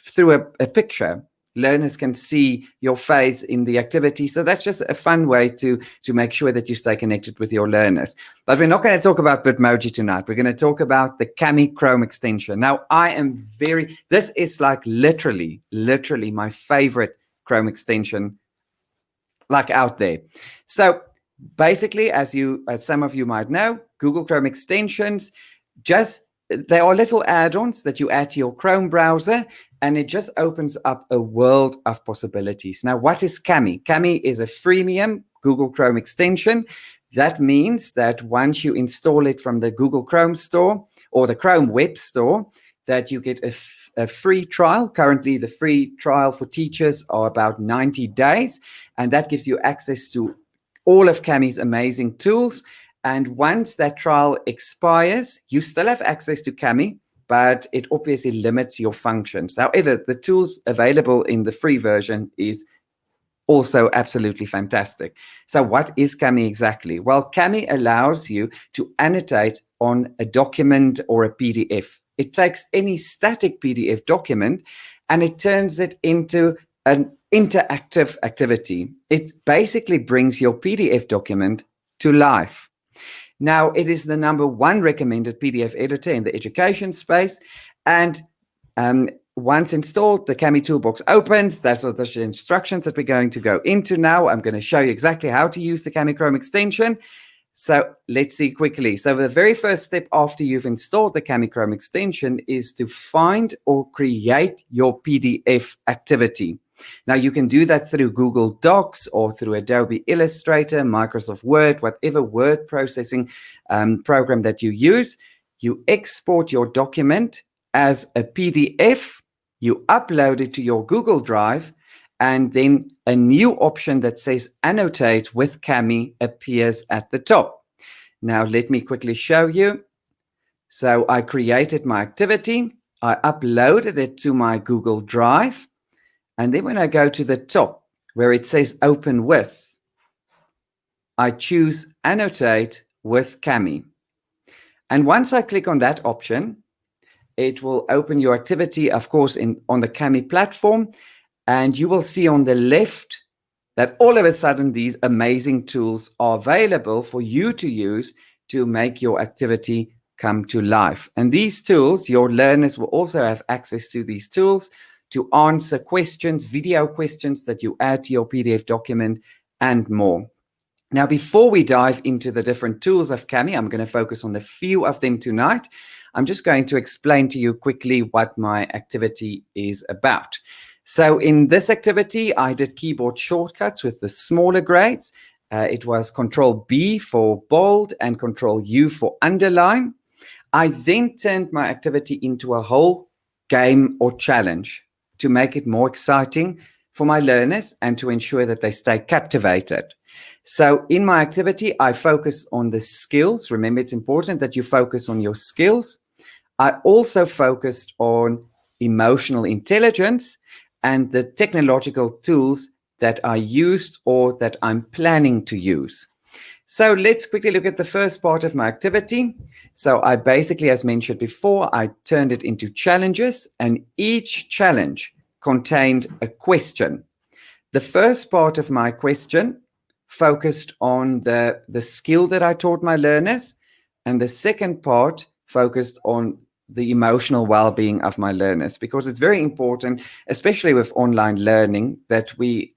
through a picture, learners can see your face in the activity. So that's just a fun way to make sure that you stay connected with your learners. But we're not going to talk about Bitmoji tonight. We're going to talk about the Cami Chrome extension. Now, this is like literally my favorite Chrome extension like out there. So basically, as some of you might know, Google Chrome extensions, they are little add-ons that you add to your Chrome browser, and it just opens up a world of possibilities. Now, what is Cami? Cami is a freemium Google Chrome extension. That means that once you install it from the Google Chrome store or the Chrome Web Store, that you get a free trial. Currently, the free trial for teachers are about 90 days, and that gives you access to all of Cami's amazing tools. And once that trial expires, you still have access to Cami, but it obviously limits your functions. However, the tools available in the free version is also absolutely fantastic. So what is Cami exactly? Well, Cami allows you to annotate on a document or a PDF. It takes any static PDF document and it turns it into an interactive activity. It basically brings your PDF document to life. Now, it is the #1 recommended PDF editor in the education space, and once installed, the Cami toolbox opens. Those are the instructions that we're going to go into now. I'm going to show you exactly how to use the Cami Chrome extension. So let's see quickly. So the very first step after you've installed the Cami Chrome extension is to find or create your PDF activity. Now, you can do that through Google Docs or through Adobe Illustrator, Microsoft Word, whatever word processing program that you use. You export your document as a PDF, you upload it to your Google Drive, and then a new option that says Annotate with Cami appears at the top. Now, let me quickly show you. So I created my activity, I uploaded it to my Google Drive, and then when I go to the top where it says Open With, I choose Annotate with Cami. And once I click on that option, it will open your activity, of course, on the Cami platform, and you will see on the left that all of a sudden these amazing tools are available for you to use to make your activity come to life. And these tools, your learners will also have access to these tools to answer questions, video questions that you add to your PDF document, and more. Now, before we dive into the different tools of Cami, I'm going to focus on a few of them tonight. I'm just going to explain to you quickly what my activity is about. So in this activity, I did keyboard shortcuts with the smaller grades. It was Control-B for bold and Control-U for underline. I then turned my activity into a whole game or challenge to make it more exciting for my learners and to ensure that they stay captivated. So in my activity, I focus on the skills. Remember, it's important that you focus on your skills. I also focused on emotional intelligence and the technological tools that I used or that I'm planning to use. So let's quickly look at the first part of my activity. So I basically, as mentioned before, I turned it into challenges, and each challenge contained a question. The first part of my question focused on the skill that I taught my learners, and the second part focused on the emotional well-being of my learners, because it's very important, especially with online learning, that we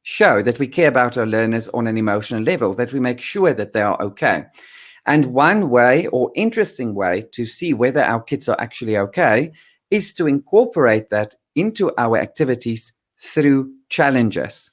show that we care about our learners on an emotional level, that we make sure that they are okay. And one way or interesting way to see whether our kids are actually okay is to incorporate that into our activities through challenges.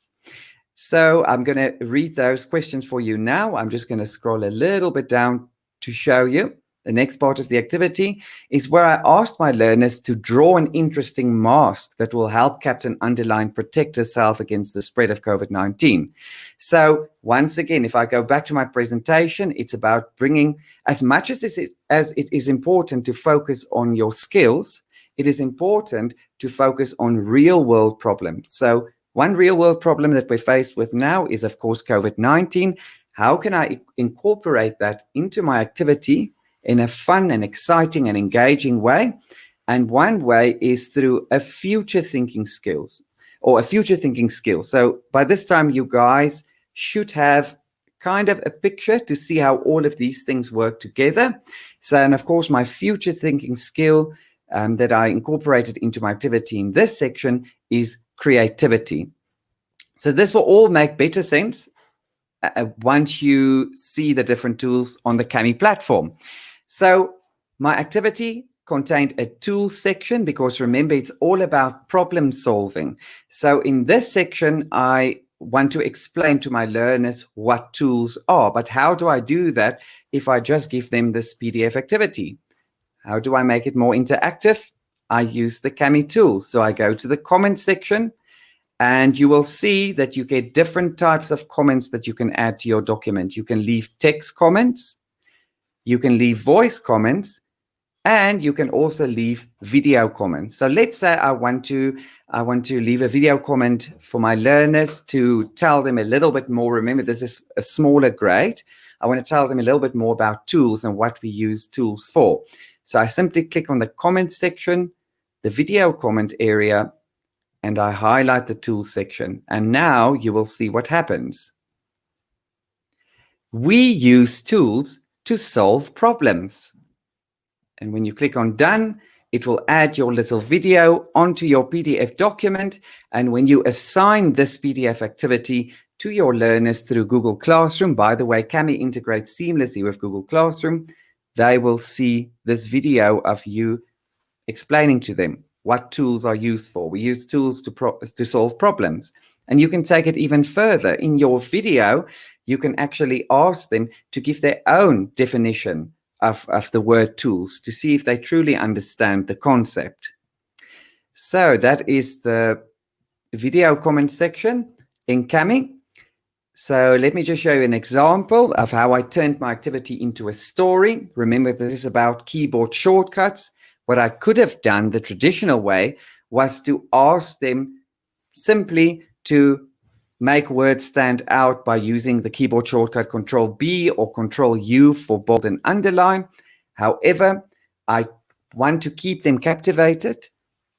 So I'm going to read those questions for you now. I'm just going to scroll a little bit down to show you. The next part of the activity is where I asked my learners to draw an interesting mask that will help Captain Underline protect herself against the spread of COVID-19. So once again, if I go back to my presentation, it's about bringing, as much as it is important to focus on your skills, it is important to focus on real world problems. So one real world problem that we're faced with now is, of course, COVID-19. How can I incorporate that into my activity in a fun and exciting and engaging way? And one way is through a future thinking skill. So by this time, you guys should have kind of a picture to see how all of these things work together. So, and of course, my future thinking skill that I incorporated into my activity in this section is creativity. So this will all make better sense once you see the different tools on the Cami platform. So my activity contained a tools section, because remember, it's all about problem solving. So in this section, I want to explain to my learners what tools are. But how do I do that if I just give them this PDF activity? How do I make it more interactive? I use the Cami tools. So I go to the comments section, and you will see that you get different types of comments that you can add to your document. You can leave text comments, you can leave voice comments, and you can also leave video comments. So let's say I want to leave a video comment for my learners to tell them a little bit more. Remember, this is a smaller grade. I want to tell them a little bit more about tools and what we use tools for. So I simply click on the comments section. the video comment area, and I highlight the tools section. And now you will see what happens. We use tools to solve problems. And when you click on done, it will add your little video onto your PDF document. And when you assign this PDF activity to your learners through Google Classroom, by the way, Cami integrates seamlessly with Google Classroom, they will see this video of you explaining to them what tools are used for. We use tools to solve problems. And you can take it even further. In your video, you can actually ask them to give their own definition of the word tools to see if they truly understand the concept. So that is the video comment section in Cami. So let me just show you an example of how I turned my activity into a story. Remember, this is about keyboard shortcuts. What I could have done the traditional way was to ask them simply to make words stand out by using the keyboard shortcut Control B or Control U for bold and underline. However, I want to keep them captivated.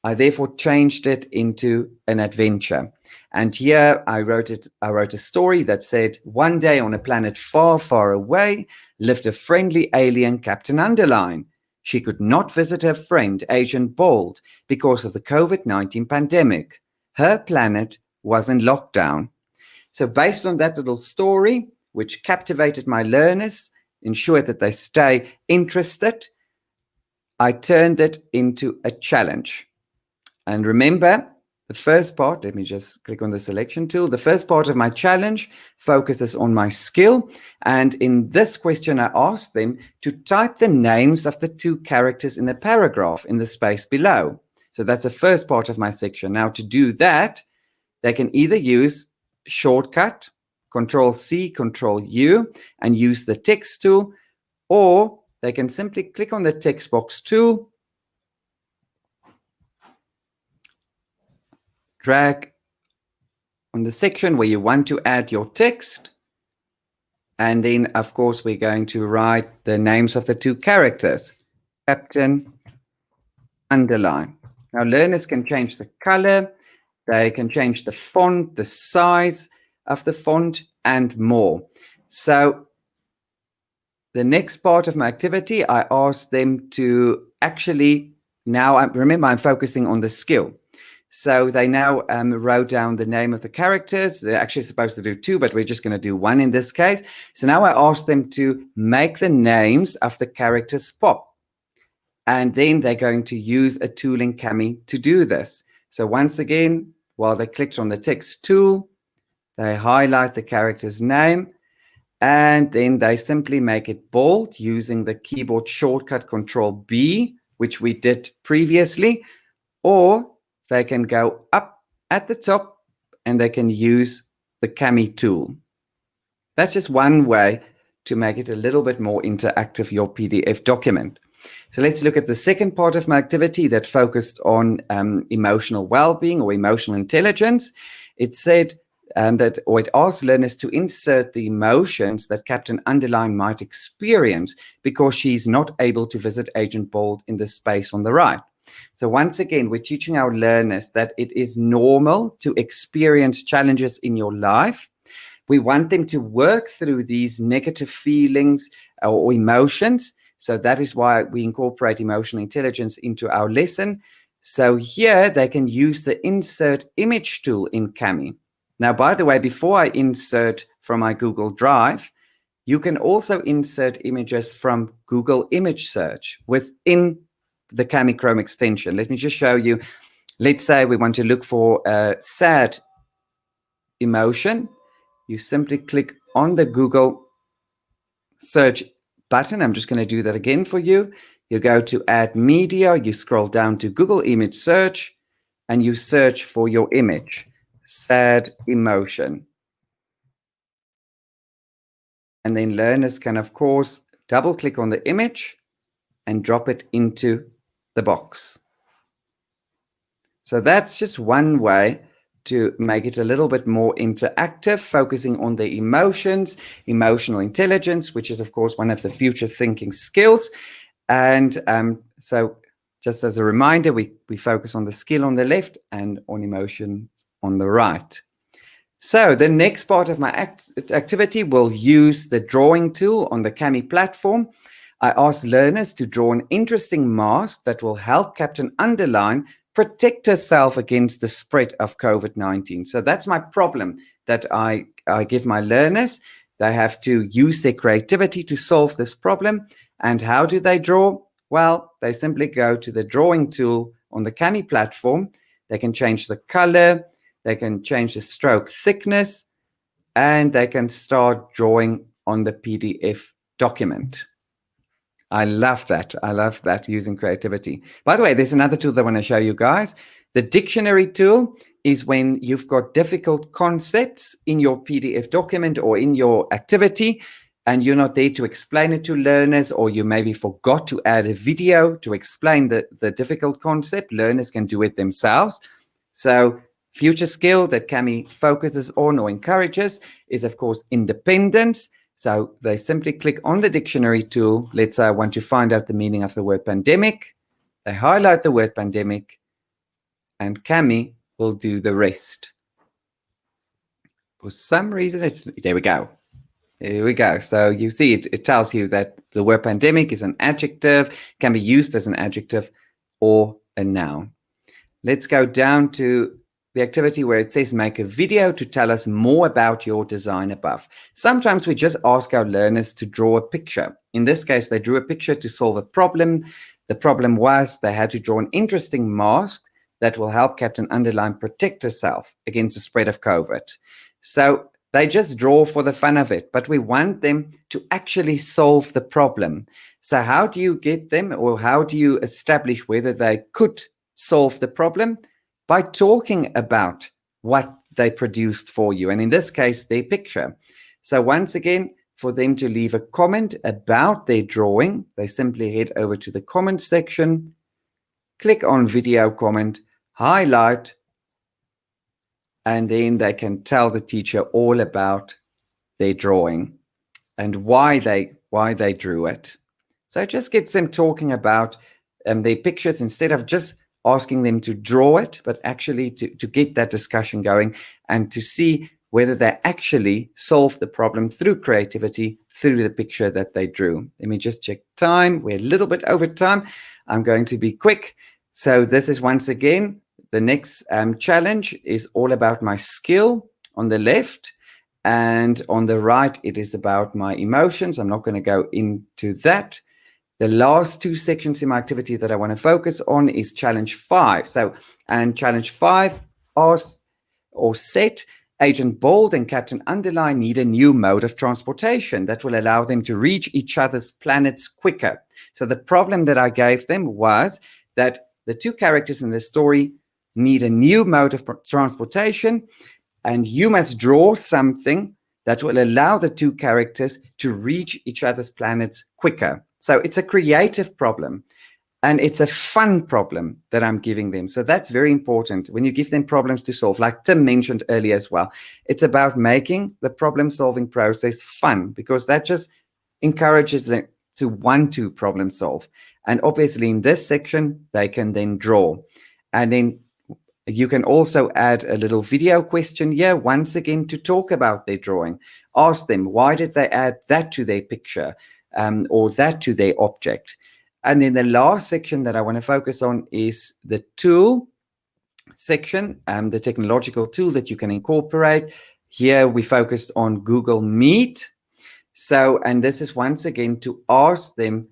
I therefore changed it into an adventure. And here I wrote a story that said, one day on a planet far, far away, lived a friendly alien, Captain Underline. She could not visit her friend, Agent Bold, because of the COVID-19 pandemic. Her planet was in lockdown. So based on that little story, which captivated my learners, ensured that they stay interested, I turned it into a challenge. And remember, the first part, let me just click on the selection tool. The first part of my challenge focuses on my skill. And in this question, I asked them to type the names of the two characters in the paragraph in the space below. So that's the first part of my section. Now to do that, they can either use shortcut, Control C, Control U, and use the text tool, or they can simply click on the text box tool, drag on the section where you want to add your text, and then, of course, we're going to write the names of the two characters, Captain Underline. Now, learners can change the color, they can change the font, the size of the font, and more. So the next part of my activity, I asked them to actually, now, remember, I'm focusing on the skill. So they now wrote down the name of the characters. They're actually supposed to do two, but we're just going to do one in this case. So now I asked them to make the names of the characters pop. And then they're going to use a tool in Cami to do this. So once again, while they clicked on the text tool, they highlight the character's name, and then they simply make it bold using the keyboard shortcut Control B, which we did previously, or they can go up at the top and they can use the Cami tool. That's just one way to make it a little bit more interactive, your PDF document. So let's look at the second part of my activity that focused on emotional well-being or emotional intelligence. It said it asked learners to insert the emotions that Captain Underline might experience because she's not able to visit Agent Bold in the space on the right. So once again, we're teaching our learners that it is normal to experience challenges in your life. We want them to work through these negative feelings or emotions. So that is why we incorporate emotional intelligence into our lesson. So here they can use the insert image tool in Cami. Now, by the way, before I insert from my Google Drive, you can also insert images from Google Image Search within the Cami Chrome extension. Let me just show you. Let's say we want to look for a sad emotion. You simply click on the Google search button. I'm just going to do that again for you. You go to Add Media, you scroll down to Google Image Search, and you search for your image, sad emotion. And then learners can, of course, double click on the image and drop it into the box. So that's just one way to make it a little bit more interactive, focusing on the emotions, emotional intelligence, which is, of course, one of the future thinking skills. And so Just as a reminder, we focus on the skill on the left and on emotion on the right. So the next part of my activity will use the drawing tool on the Cami platform. I ask learners to draw an interesting mask that will help Captain Underline protect herself against the spread of COVID-19. So that's my problem that I give my learners. They have to use their creativity to solve this problem. And how do they draw? Well, they simply go to the drawing tool on the Cami platform. They can change the color, they can change the stroke thickness, and they can start drawing on the PDF document. I love that. I love that, using creativity. By the way, there's another tool that I want to show you guys. The dictionary tool is when you've got difficult concepts in your PDF document or in your activity, and you're not there to explain it to learners, or you maybe forgot to add a video to explain the difficult concept. Learners can do it themselves. So future skill that Cami focuses on or encourages is, of course, independence. So they simply click on the dictionary tool. Let's say I want to find out the meaning of the word pandemic. They highlight the word pandemic, and Cami will do the rest. For some reason, there we go. Here we go. So you see it tells you that the word pandemic is an adjective, can be used as an adjective or a noun. Let's go down to the activity where it says make a video to tell us more about your design above. Sometimes we just ask our learners to draw a picture. In this case, they drew a picture to solve a problem. The problem was they had to draw an interesting mask that will help Captain Underline protect herself against the spread of COVID. So they just draw for the fun of it, but we want them to actually solve the problem. So how do you get them, or how do you establish whether they could solve the problem? By talking about what they produced for you, and in this case, their picture. So once again, for them to leave a comment about their drawing, they simply head over to the comment section, click on video comment, highlight, and then they can tell the teacher all about their drawing and why they drew it. So it just gets them talking about their pictures instead of just asking them to draw it, but actually to get that discussion going and to see whether they actually solve the problem through creativity, through the picture that they drew. Let me just check time. We're a little bit over time. I'm going to be quick. So this is once again, the next challenge is all about my skill on the left, and on the right, it is about my emotions. I'm not going to go into that. The last two sections in my activity that I want to focus on is challenge 5. And challenge 5 asks or said, Agent Bold and Captain Underline need a new mode of transportation that will allow them to reach each other's planets quicker. So the problem that I gave them was that the two characters in the story need a new mode of transportation, and you must draw something that will allow the two characters to reach each other's planets quicker. So it's a creative problem, and it's a fun problem that I'm giving them. So that's very important when you give them problems to solve, like Tim mentioned earlier as well. It's about making the problem-solving process fun, because that just encourages them to want to problem solve. And obviously in this section, they can then draw. And then you can also add a little video question here, once again, to talk about their drawing. Ask them, why did they add that to their picture? Or that to their object. And then the last section that I want to focus on is the tool section, the technological tool that you can incorporate. Here we focused on Google Meet. So, and this is once again to ask them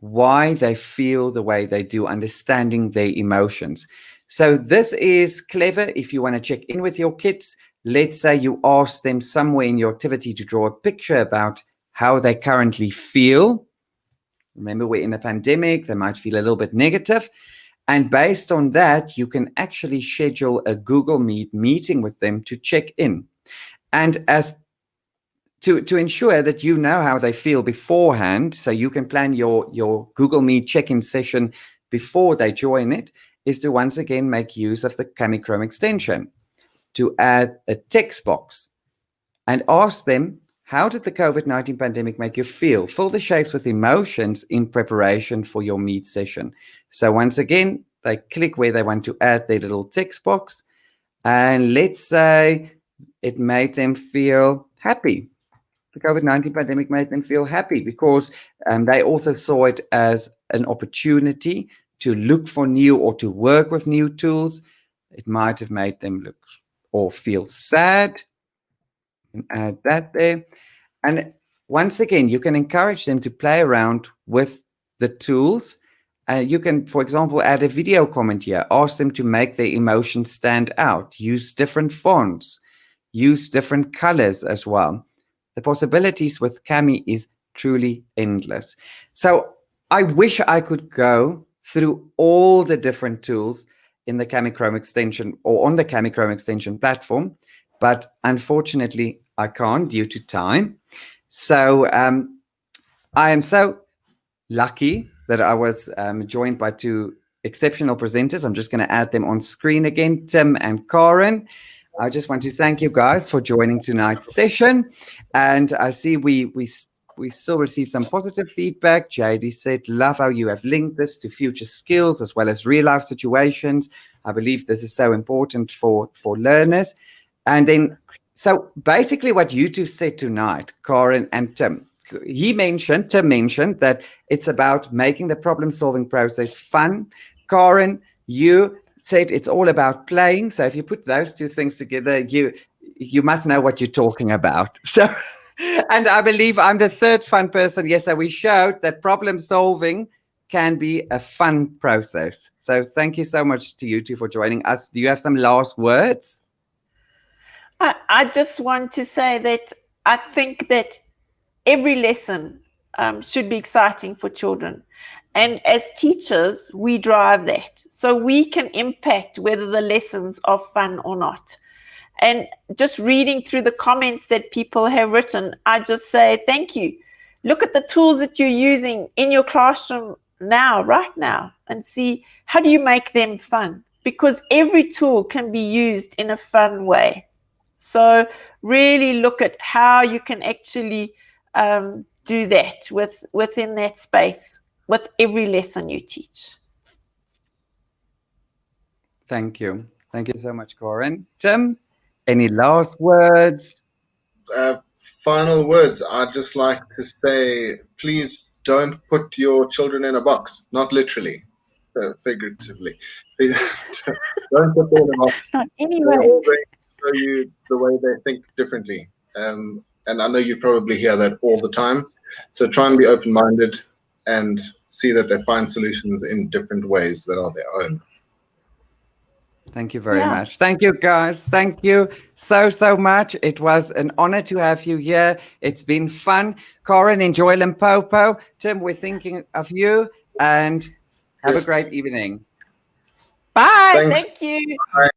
why they feel the way they do, understanding their emotions. So this is clever if you want to check in with your kids. Let's say you ask them somewhere in your activity to draw a picture about how they currently feel. Remember, we're in a pandemic, they might feel a little bit negative. And based on that, you can actually schedule a Google Meet meeting with them to check in. And as to ensure that you know how they feel beforehand, so you can plan your Google Meet check-in session before they join it, is to once again make use of the Cami Chrome extension to add a text box and ask them how did the COVID-19 pandemic make you feel? Fill the shapes with emotions in preparation for your meet session. So once again, they click where they want to add their little text box. And let's say it made them feel happy. The COVID-19 pandemic made them feel happy because they also saw it as an opportunity to look for new or to work with new tools. It might have made them look or feel sad. And add that there. And once again, you can encourage them to play around with the tools. You can, for example, add a video comment here. Ask them to make their emotions stand out. Use different fonts. Use different colors as well. The possibilities with Cami is truly endless. So I wish I could go through all the different tools in the Cami Chrome extension or on the Cami Chrome extension platform, but unfortunately I can't due to time. So I am so lucky that I was joined by two exceptional presenters. I'm just going to add them on screen again, Tim and Karen. I just want to thank you guys for joining tonight's session. And I see we still received some positive feedback. JD said, love how you have linked this to future skills as well as real life situations. I believe this is so important for learners. And then, so basically what you two said tonight, Karen and Tim, Tim mentioned that it's about making the problem-solving process fun. Karen, you said it's all about playing. So if you put those two things together, you must know what you're talking about. So, and I believe I'm the third fun person. Yes, so we showed that problem-solving can be a fun process. So thank you so much to you two for joining us. Do you have some last words? I just want to say that I think that every lesson should be exciting for children. And as teachers, we drive that. So we can impact whether the lessons are fun or not. And just reading through the comments that people have written, I just say, thank you. Look at the tools that you're using in your classroom now, right now, and see how do you make them fun? Because every tool can be used in a fun way. So really look at how you can actually do that within that space with every lesson you teach. Thank you. Thank you so much, Corin. Tim, any last words? Final words. I'd just like to say, please don't put your children in a box. Not literally, figuratively. Please don't put them in a box. Anyway. They're all going to show you the way they think differently. And I know you probably hear that all the time. So try and be open-minded and see that they find solutions in different ways that are their own. Thank you very much. Thank you, guys. Thank you so much. It was an honor to have you here. It's been fun. Corin, enjoy Limpopo. Tim, we're thinking of you, and have a great evening. Bye. Thanks. Thank you. Bye.